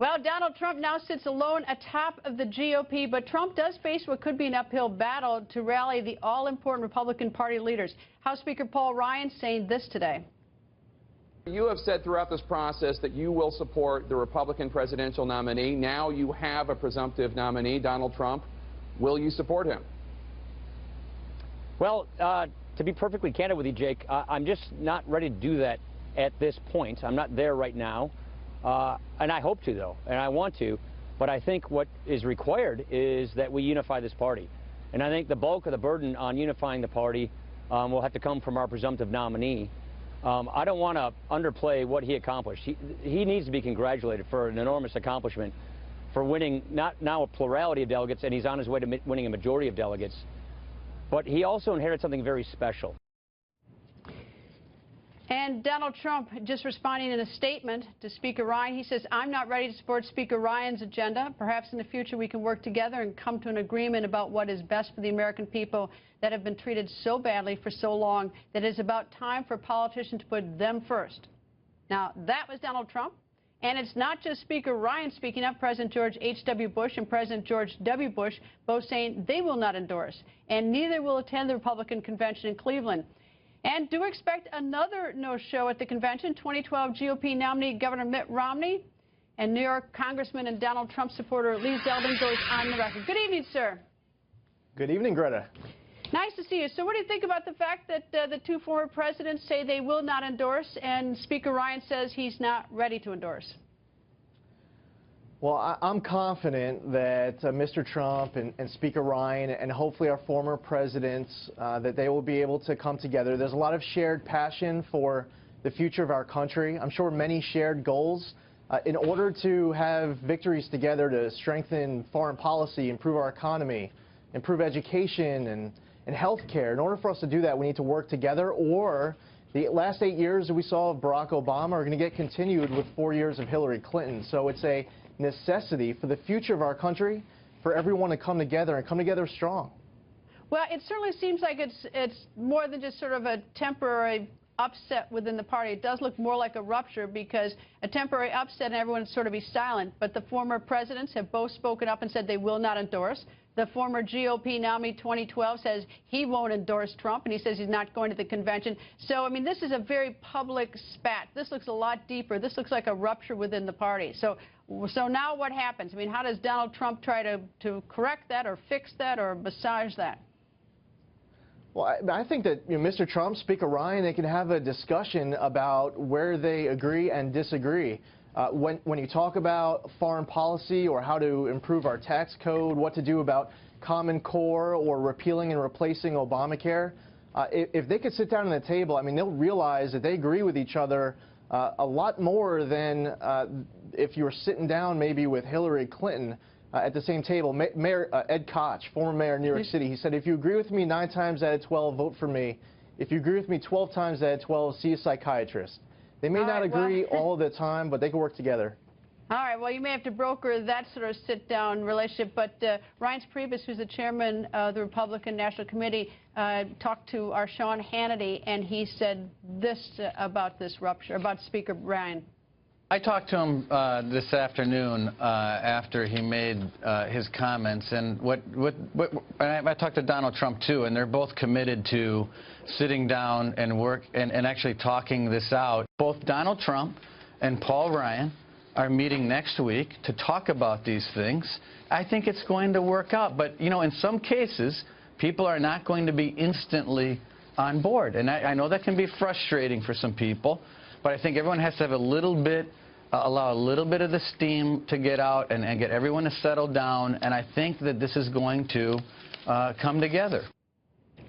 Well, Donald Trump now sits alone atop of the GOP, but Trump does face what could be an uphill battle to rally the all-important Republican Party leaders. House Speaker Paul Ryan saying this today. You have said throughout this process that you will support the Republican presidential nominee. Now you have a presumptive nominee, Donald Trump. Will you support him? Well, to be perfectly candid with you, Jake, I'm just not ready to do that at this point. I'm not there right now. And I hope to, though, and I want to. But I think what is required is that we unify this party. And I think the bulk of the burden on unifying the party will have to come from our presumptive nominee. I don't want to underplay what he accomplished. He needs to be congratulated for an enormous accomplishment for winning not now a plurality of delegates, and he's on his way to winning a majority of delegates. But he also inherited something very special. And Donald Trump just responding in a statement to Speaker Ryan. He says, I'm not ready to support Speaker Ryan's agenda. Perhaps in the future we can work together and come to an agreement about what is best for the American people that have been treated so badly for so long that it is about time for politicians to put them first. Now, that was Donald Trump. And it's not just Speaker Ryan speaking up. President George H.W. Bush and President George W. Bush both saying they will not endorse, and neither will attend the Republican convention in Cleveland. And do expect another no-show at the convention. 2012 GOP nominee Governor Mitt Romney and New York Congressman and Donald Trump supporter Lee Zeldin goes on the record. Good evening, sir. Good evening, Greta. Nice to see you. So what do you think about the fact that the two former presidents say they will not endorse, and Speaker Ryan says he's not ready to endorse? Well, I'm confident that Mr. Trump and Speaker Ryan and hopefully our former presidents, that they will be able to come together. There's a lot of shared passion for the future of our country. I'm sure many shared goals. In order to have victories together to strengthen foreign policy, improve our economy, improve education and health care, in order for us to do that, we need to work together, or the last 8 years that we saw of Barack Obama are going to get continued with 4 years of Hillary Clinton. So it's a necessity for the future of our country for everyone to come together and come together strong. Well, it certainly seems like it's more than just sort of a temporary upset within the party. It does look more like a rupture, because a temporary upset and everyone sort of be silent. But the former presidents have both spoken up and said they will not endorse. The former GOP nominee 2012 says he won't endorse Trump, and he says he's not going to the convention. So, I mean, this is a very public spat. This looks a lot deeper. This looks like a rupture within the party. So now what happens? I mean, how does Donald Trump try to correct that or fix that or massage that? Well, I think that Mr. Trump, Speaker Ryan, they can have a discussion about where they agree and disagree. When you talk about foreign policy or how to improve our tax code, what to do about Common Core or repealing and replacing Obamacare, if they could sit down on the table, I mean, they'll realize that they agree with each other a lot more than if you were sitting down maybe with Hillary Clinton at the same table. Mayor Ed Koch, former mayor of New York City, he said, if you agree with me 9 times out of 12, vote for me. If you agree with me 12 times out of 12, see a psychiatrist. They may not agree all the time, but they can work together. All right. Well, you may have to broker that sort of sit-down relationship. But Reince Priebus, who's the chairman of the Republican National Committee, talked to our Sean Hannity, and he said this about this rupture, about Speaker Ryan. I talked to him this afternoon after he made his comments, and I talked to Donald Trump too, and they're both committed to sitting down and work and actually talking this out. Both Donald Trump and Paul Ryan are meeting next week to talk about these things. I think it's going to work out, but you know, in some cases, people are not going to be instantly on board, and I know that can be frustrating for some people, but I think everyone has to have a little bit. Allow a little bit of the steam to get out and get everyone to settle down, and I think that this is going to come together.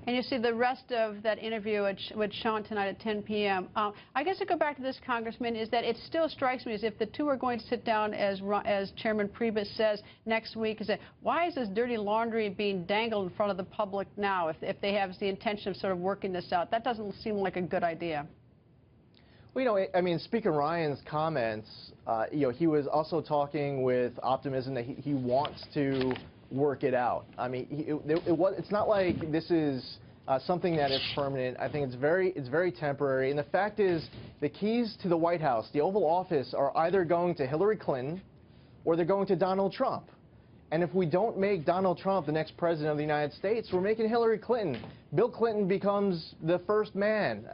And you see the rest of that interview with Sean tonight at 10 p.m. I guess to go back to this, Congressman, is that it still strikes me as if the two are going to sit down, as Chairman Priebus says, next week. Is that, why is this dirty laundry being dangled in front of the public now if they have the intention of sort of working this out? That doesn't seem like a good idea. Well, you know, I mean, Speaker Ryan's comments, you know, he was also talking with optimism that he wants to work it out. I mean, it's not like this is something that is permanent. I think it's very temporary. And the fact is, the keys to the White House, the Oval Office, are either going to Hillary Clinton or they're going to Donald Trump. And if we don't make Donald Trump the next president of the United States, we're making Hillary Clinton. Bill Clinton becomes the first man.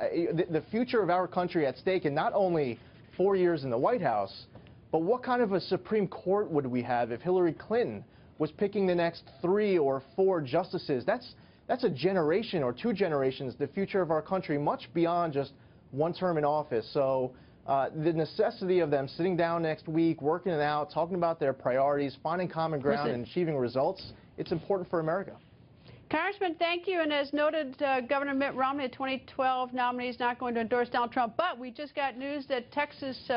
The future of our country at stake, and not only 4 years in the White House, but what kind of a Supreme Court would we have if Hillary Clinton was picking the next 3 or 4 justices? That's a generation or 2 generations, the future of our country, much beyond just one term in office. So the necessity of them sitting down next week, working it out, talking about their priorities, finding common ground, and achieving results, it's important for America. Congressman, thank you. And as noted, Governor Mitt Romney, the 2012 nominee, is not going to endorse Donald Trump. But we just got news that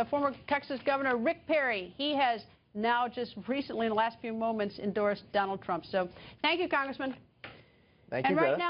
former Texas Governor Rick Perry, he has now just recently, in the last few moments, endorsed Donald Trump. So thank you, Congressman. Thank you, Greta. Right now